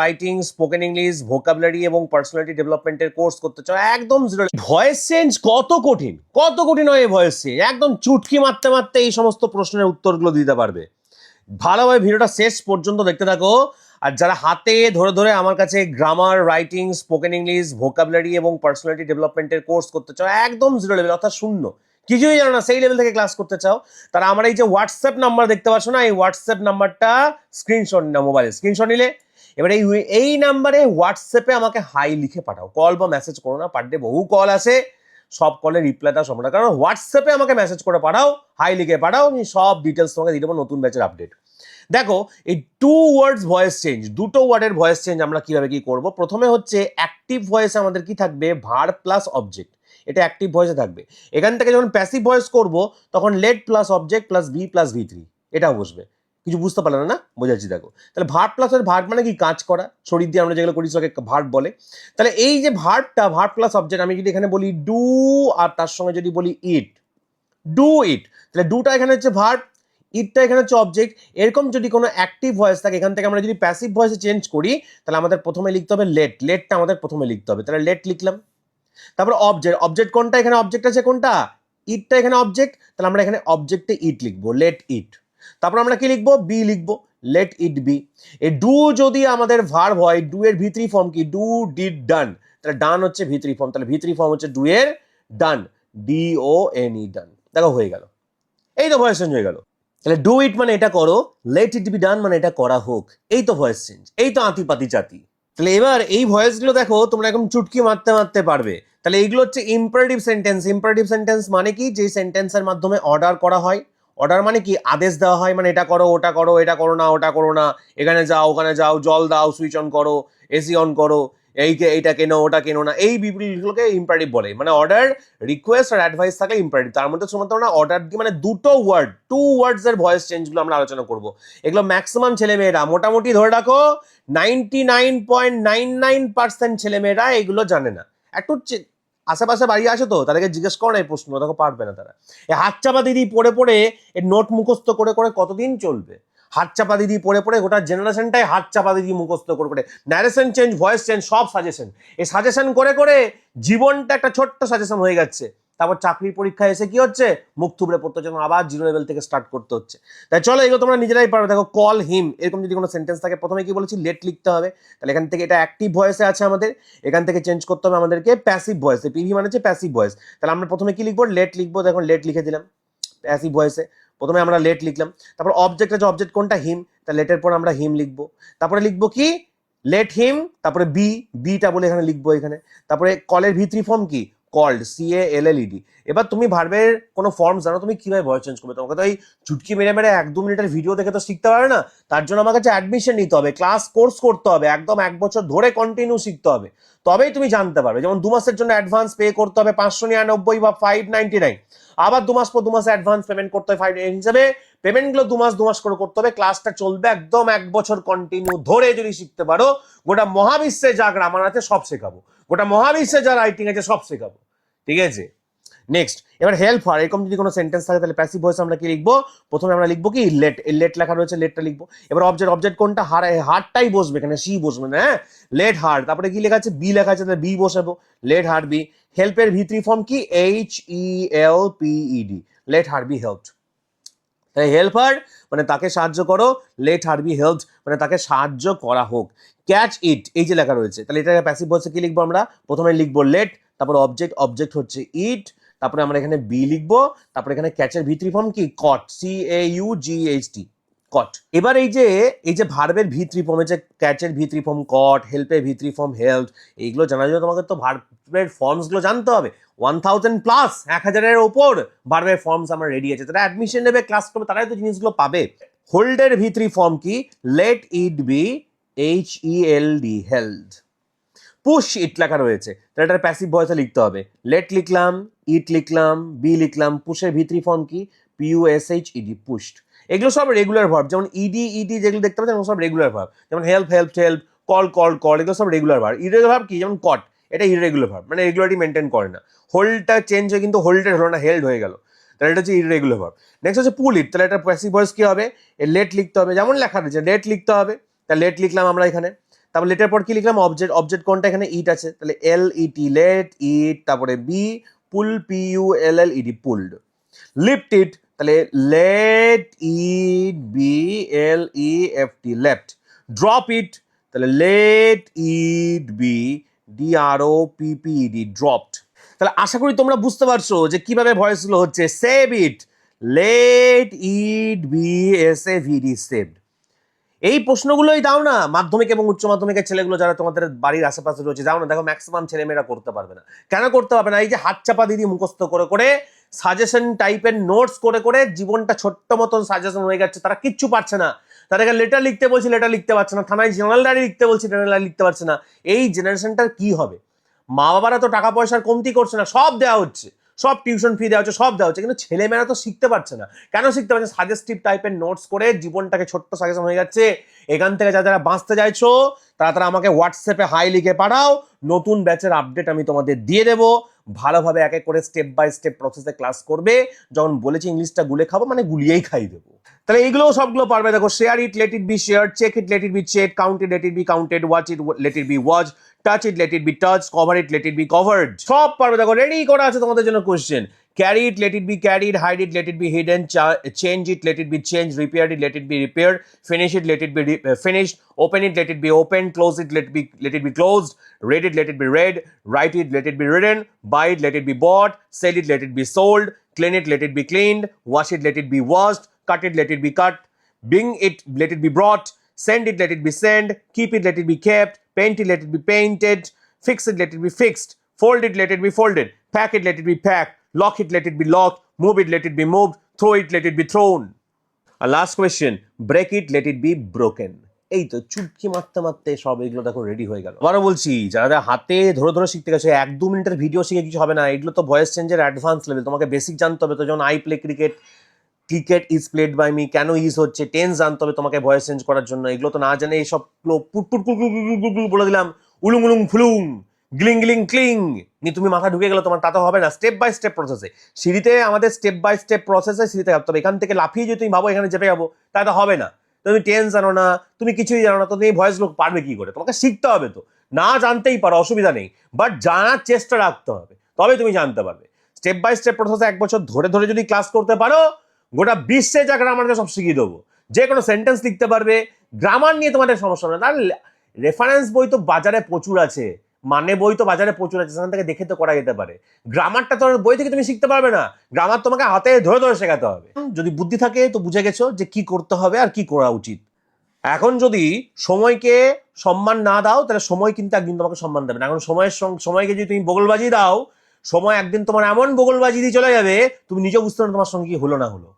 Writing, spoken English, vocabulary এবং personality ডেভেলপমেন্টের course করতে চাও, একদম জিরো। ভয়েস চেঞ্জ কত কঠিন, কত কঠিন হয় এই ভয়েস চেঞ্জ। একদম চুটকি মারতে মারতে এই সমস্ত প্রশ্নের উত্তরগুলো দিতে পারবে। ভালোভাবে ভিডিওটা শেষ পর্যন্ত দেখতে থাকো। আর যারা হাতে ধরে ধরে আমার কাছে grammar, writing, spoken English, vocabulary এবং পার্সোনালিটি ডেভেলপমেন্টের কোর্স করতে চাও, একদম জিরো লেভেল অর্থাৎ শূন্য, কিছুই জানো না, সেই লেভেল থেকে ক্লাস করতে চাও, তারা আমার এই যে হোয়াটসঅ্যাপ নাম্বার দেখতে পাচ্ছ না, এই হোয়াটসঅ্যাপ নাম্বারটা স্ক্রিনশট না, মোবাইলে স্ক্রিনশট নিলে এবার এই নাম্বারে হোয়াটসঅ্যাপে আমাকে হাই লিখে পাঠাও। কল বা মেসেজ করো না, পার ডে বহু কল আসে, সব কলের রিপ্লাই দেওয়া সম্ভব না, কারণ হোয়াটসঅ্যাপে আমাকে মেসেজ করে পাঠাও, হাই লিখে পাঠাও, আমি সব ডিটেলস তোমাকে দিয়ে দেবো, নতুন ব্যাচের আপডেট। দেখো, এই টু ওয়ার্ডস ভয়েস চেঞ্জ, দুটো ওয়ার্ডের ভয়েস চেঞ্জ আমরা কিভাবে কি করব। প্রথমে হচ্ছে অ্যাক্টিভ ভয়েসে আমাদের কি থাকবে, ভার্ব প্লাস অবজেক্ট, এটা অ্যাক্টিভ ভয়েসে থাকবে। এখান থেকে যখন প্যাসিভ ভয়েস করব তখন let plus object plus be plus V3, এটাও বসবে। কিছু বুঝতে পারলে না? বোঝাচ্ছি, দেখো। তাহলে ভার্ব প্লাস ভার্ব মানে কি, কাজ করা, শরীর দিয়ে আমরা যেগুলো করি সেটাকে ভার্ব বলে। তাহলে এই যে ভার্বটা, ভার্ব প্লাস অবজেক্ট, আমি যদি এখানে বলি ডু আর তার সঙ্গে যদি বলি ইট, ডু ইট, তাহলে ডুটা এখানে হচ্ছে ভার্ব, ইটটা এখানে হচ্ছে অবজেক্ট। এরকম যদি কোনো অ্যাক্টিভ ভয়েস থাকে, এখান থেকে আমরা যদি প্যাসিভ ভয়েসে চেঞ্জ করি, তাহলে আমাদের প্রথমে লিখতে হবে লেট, লেটটা আমাদের প্রথমে লিখতে হবে। তাহলে লেট লিখলাম। তারপর অবজেক্ট, অবজেক্ট কোনটা, এখানে অবজেক্ট আছে কোনটা, ইটটা এখানে অবজেক্ট, তাহলে আমরা এখানে অবজেক্টে ইট লিখবো, লেট ইট। তারপর আমরা কি লিখবো, বি লিখবো, লেট ইট বি। এই ডু যদি আমাদের ভার্ব হয়, ডু এর V3 ফর্ম কি, ডু ডিড ডান, তাহলে ডান হচ্ছে V3 ফর্ম, তাহলে V3 ফর্ম হচ্ছে ডু এর ডান, DONE ডান। দেখো হয়ে গেল, এই তো ভয়েস চেঞ্জ হয়ে গেল। তাহলে ডু ইট মানে এটা করো, লেট ইট বি ডান মানে এটা করা হোক, এই তো ভয়েস চেঞ্জ, এই তো আতিপাতি জাতি। তাহলে এবার এই ভয়েসগুলো দেখো তোমরা এখন চুটকি মারতে মারতে পারবে। তাহলে এইগুলো হচ্ছে ইম্পারেটিভ সেন্টেন্স। ইম্পারেটিভ সেন্টেন্স মানে কি, যে সেন্টেন্সের মাধ্যমে অর্ডার করা হয়। অর্ডার মানে কি, আদেশ দেওয়া হয়, মানে এটা করো, ওটা করো, এটা করো না, ওটা করো না, এখানে যাও, ওখানে যাও, জল দাও, সুইচ অন করো, এসি অন করো, এইটা কেনো, ওটা কেনো না, এই বিবৃতিগুলোকে ইম্পারেটিভ বলে। মানে অর্ডার, রিকোয়েস্ট আর অ্যাডভাইস থাকলে ইম্পারেটিভ। তার মধ্যে শুধুমাত্র আমরা অর্ডার দিয়ে, মানে দুটো ওয়ার্ড, টু ওয়ার্ডস এর ভয়েস চেঞ্জগুলো আমরা আলোচনা করব। এগুলো ম্যাক্সিমাম ছেলেমেয়েরা, মোটামুটি ধরে রাখো 99.99% ছেলেমেয়েরা এগুলো জানে না। একটু আশেপাশে বাড়ি আসে তো, তাদেরকে জিজ্ঞেস করো না এই প্রশ্ন, দেখো পারবে না তারা। এই হাত চাপা দিদি পড়ে পড়ে, এই নোট মুখস্থ করে করে কতদিন চলবে? হাত চাপা দিদি পড়ে পড়ে গোটা জেনারেশনটাই হাত চাপা দিদি মুখস্থ করে করে, ন্যারেশন চেঞ্জ, ভয়েস চেঞ্জ, সব সাজেশন। এই সাজেশন করে করে জীবনটা একটা ছোট্ট সাজেশন হয়ে যাচ্ছে। তারপর চাকরির পরীক্ষায় এসে কি হচ্ছে, মুখ থুবড়ে পড়তে হচ্ছে, আবার জিরো লেভেল থেকে স্টার্ট করতে হচ্ছে। তাই চলো এগুলো তোমরা নিজেরাই পারবে। দেখো, কল হিম, এরকম যদি কোনো সেন্টেন্স থাকে, প্রথমে কি বলেছি, লেট লিখতে হবে। তাহলে এখান থেকে এটা অ্যাক্টিভ ভয়েসে আছে আমাদের, এখান থেকে চেঞ্জ করতে হবে আমাদেরকে প্যাসিভ ভয়েসে। পিভি মানে হচ্ছে প্যাসিভ ভয়েস। তাহলে আমরা প্রথমে কি লিখবো, লেট লিখবো। দেখো লেট লিখে দিলাম প্যাসিভ ভয়েসে, প্রথমে আমরা লেট লিখলাম। তারপর অবজেক্ট আছে, অবজেক্ট কোনটা, হিম, তাহলে লেটের পর আমরা হিম লিখবো। তারপরে লিখবো কি, লেট হিম, তারপরে বিটা বলে এখানে লিখবো এখানে। তারপরে কলের V3 ফর্ম কি, কল্ড, CALLED। এবার তুমি ভার্বের কোনো ফর্ম জানো, তুমি কিভাবে ভয়েস চেঞ্জ করবে? তোমাকে তো এই চুটকি মেরে মেরে 1-2 মিনিটের ভিডিও দেখে তো শিখতে পারবে না। তার জন্য আমার কাছে অ্যাডমিশন নিতে হবে, ক্লাস কোর্স করতে হবে, একদম 1 বছর ধরে কন্টিনিউ শিখতে হবে, তবেই তুমি জানতে পারবে। যেমন 2 মাসের জন্য অ্যাডভান্স পে করতে হবে 599 বা 599, আবার 2 মাস পর 2 মাসে অ্যাডভান্স পেমেন্ট করতে হয় 5 হিসাবে। পেমেন্টগুলো 2 মাস করে করতে হবে। ক্লাসটা চলবে একদম 1 বছর কন্টিনিউ ধরে, যদি শিখতে পারো গোটা মহাবিশ্বে যা গ্রামার আছে সব শেখাবো, গোটা মহাবিশ্বে যা রাইটিং আছে সব শেখাবো, ঠিক আছে? নেক্সট, এবার হেল্প হয়, এরকম যদি কোনো সেন্টেন্স থাকে তাহলে প্যাসিভ ভয়েস আমরা কি লিখবো, প্রথমে আমরা লিখবো কি, লেট, লেট লেখা রয়েছে, লেটটা লিখবো। এবার অবজেক্ট, অবজেক্ট কোনটা, হার্টটাই বসবে এখানে, সি বসবে না, হ্যাঁ, লেট হার্ট। তারপরে কি লেখা আছে, বি লেখা আছে, তাহলে বি বসাবো, লেট হার্ট বি। হেল্পের V3 ফর্ম কি, HELPED, let her be helped. তাই হেল্পার মানে তাকে সাহায্য করো, লেট হার বি হেল্পড মানে তাকে সাহায্য করা হোক। ক্যাচ ইট, এই যে লেখা রয়েছে, তাহলে এটা প্যাসিভ ভয়েসে কি লিখবো আমরা, প্রথমে লিখবো লেট, তারপর অবজেক্ট, অবজেক্ট হচ্ছে ইট, তারপরে আমরা এখানে বি লিখবো, তারপরে এখানে ক্যাচের V3 ফর্ম কি, কট, CAUGHT, কট। এবার এই যে ভার্বের V3 ফর্ম, হচ্ছে ক্যাচের V3 ফর্ম কট, হেল্পের V3 ফর্ম হেল্প, এইগুলো জানার জন্য তোমাকে তো ভার্বের ফর্মস গুলো জানতে হবে। 1000+, 1000-এর ওপর ভার্বের ফর্মস আমার রেডি আছে, তারা অ্যাডমিশন নেবে, ক্লাস করবে, তারাই তো জিনিসগুলো পাবে। হোল্ডের V3 ফর্ম কি, let it be, HELD, held. Push it লেখা রয়েছে, তাহলে এটার প্যাসিভ ভয়েসে লিখতে হবে, লেট লিখলাম, ইট লিখলাম, বি লিখলাম, পুশের V3 ফর্ম কি, PUSHED, পুশড। এগুলো সব রেগুলার ভার্ব, যেমন ইডি যেগুলো দেখতে পাচ্ছেন সব রেগুলার ভার্ব, যেমন help, help, help, call, call, call, এগুলো সব রেগুলার ভার্ব। ইরেগুলার ভার্ব কি, যেমন কট, এটা ইরেগুলার ভার্ব, মানে রেগুলারিটি মেনটেন করে না। হোল্ডটা চেঞ্জ হয়ে কিন্তু হোল্ডেড হলো না, হেল্ড হয়ে গেল, তাহলে এটা হচ্ছে ইরেগুলার ভার্ব। নেক্সট হচ্ছে পুল ইট, তাহলে এটা প্যাসিভ ভয়েস কি হবে, লেট লিখতে হবে, যেমন লেখা রয়েছে লেট লিখতে হবে, তাহলে লেট লিখলাম আমরা এখানে। তারপর লেটের পর কি লিখলাম, অবজেক্ট, অবজেক্ট কোনটা, এখানে ইট আছে, তাহলে LET লেট, ইট, তারপরে be pull, PULLED pulled. Lift it, তাহলে let it BLEFT left. Drop it, তাহলে let it be DROPPED dropped. তাহলে আশা করি তোমরা বুঝতে পারছো যে কিভাবে ভয়েসগুলো হচ্ছে। Save it, let it B SAVED saved. এই প্রশ্নগুলোই দাও না মাধ্যমিক এবং উচ্চ মাধ্যমিকের ছেলেগুলো যারা তোমাদের বাড়ির আশেপাশে রয়েছে, যাও না, দেখো ম্যাক্সিমাম ছেলেমেয়েরা করতে পারবে না। কেন করতে পারবে না? এই যে হাত চাপা দিদি মুখস্থ করে করে, সাজেশন টাইপের নোটস করে করে জীবনটা ছোট্ট মতন সাজেশন হয়ে যাচ্ছে, তারা কিচ্ছু পারছে না। তাদেরকে লেটার লিখতে বলছি, লেটার লিখতে পারছে না, থানায় জেনারেল ডায়েরি লিখতে বলছি, জেনারেল ডায়েরি লিখতে পারছে না। এই জেনারেশনটার কি হবে? মা বাবারা তো টাকা পয়সার কমতি করছে না, সব দেওয়া হচ্ছে, সব টিউশন ফি দেওয়া হচ্ছে, সব দেওয়া হচ্ছে, কিন্তু ছেলেমেয়েরা তো শিখতে পারছে না। কেন শিখতে পারছে? সাজেস্টিভ টাইপের নোটস করে জীবনটাকে ছোট্ট সাজেশন হয়ে যাচ্ছে। এখান থেকে যারা যারা বাঁচতে চাইছো তারা আমাকে হোয়াটসঅ্যাপে হাই লিখে পাঠাও, নতুন ব্যাচের আপডেট আমি তোমাদের দিয়ে দেবো। ভালোভাবে এক এক করে স্টেপ বাই স্টেপ প্রসেসে ক্লাস করবে। যখন বলেছি ইংলিশটা গুলে খাবো, মানে গুলিয়েই খাই দেবো। তাহলে এইগুলো সবগুলো পারবে। দেখো, share it, let it be share, check it, let it be check, count it, let it be counted, watch it, let it be watch, touch it, let it be touch, cover it, let it be covered. সব পারবে। দেখো, ready করা আছে তোমাদের জন্য question. Carry it, let it be carried, hide it, let it be hidden, change it, let it be changed, repair it, let it be repaired, finish it, let it be finished, open it, let it be opened, close it, let it be closed, read it, let it be read, write it, let it be written, buy it, let it be bought, sell it, let it be sold, clean it, let it be cleaned, wash it, let it be washed, cut it, let it be cut, bring it, let it be brought, send it, let it be sent, keep it, let it be kept, paint it, let it be painted, fix it, let it be fixed, fold it, let it be folded, pack it, let it be packed, lock it, let it be locked, move it, let it be moved, throw it, let it be thrown. And last question, break it, let it be broken. এই তো চুটকি মারতে মারতে সব এগুলো দেখো ready হয়ে গেল। আবারও বলছি, যারা হাতে ধরে ধরে শিখতে গেছে, 1-2 মিনিটের ভিডিও শিখে কিছু হবে না। এগুলো তো ভয়েস চেঞ্জের অ্যাডভান্স লেভেল, তোমাকে বেসিক জানতে হবে। তো যেমন I play cricket, cricket is played by me, কেন ইজ হচ্ছে, টেন্স জানতে হবে তোমাকে ভয়েস চেঞ্জ করার জন্য। এগুলো তো না জানে এইসব পুট বলে দিলাম, উলুং উলুং ফুলুং, গ্লিং গ্লিং ক্লিং নি তুমি মাথা ঢুকে গেলো তোমার, তা তো হবে না। স্টেপ বাই স্টেপ প্রসেসে, সিঁড়িতে আমাদের স্টেপ বাই স্টেপ প্রসেসে সিঁড়িতে ভাবতে হবে। এখান থেকে লাফিয়ে যদি তুমি ভাবো এখানে চেপে যাবো, তা তো হবে না। তুমি টেন্স জানো না, তুমি কিছুই জানো না, তো তুমি ভয়েস লোক পারবে কি করে? তোমাকে শিখতে হবে। তো না জানতেই পারো, অসুবিধা নেই, বাট জানার চেষ্টা রাখতে হবে, তবে তুমি জানতে পারবে। স্টেপ বাই স্টেপ প্রসেসে 1 বছর ধরে ধরে যদি ক্লাস করতে পারো, গোটা বিশ্বে যা গ্রামার সব শিখিয়ে দেবো। যে কোনো সেন্টেন্স লিখতে পারবে। গ্রামার নিয়ে তোমাদের সমস্যা হবে না। তার রেফারেন্স বই তো বাজারে প্রচুর আছে, মানে বই তো বাজারে প্রচুর আছে, সেখান থেকে দেখে তো করা যেতে পারে। গ্রামারটা তোমার বই থেকে তুমি শিখতে পারবে না, গ্রামার তোমাকে হাতে ধরে ধরে শেখাতে হবে। যদি বুদ্ধি থাকে তো বুঝে গেছো যে কি করতে হবে আর কি করা উচিত। এখন যদি সময়কে সম্মান না দাও, তাহলে সময় কিন্তু একদিন তোমাকে সম্মান দেবে না। এখন সময়কে যদি তুমি বগলবাজি দাও, সময় একদিন তোমার এমন বগলবাজি দিয়ে চলে যাবে, তুমি নিজে বুঝতে পারো তোমার সঙ্গে কি হলো না হলো।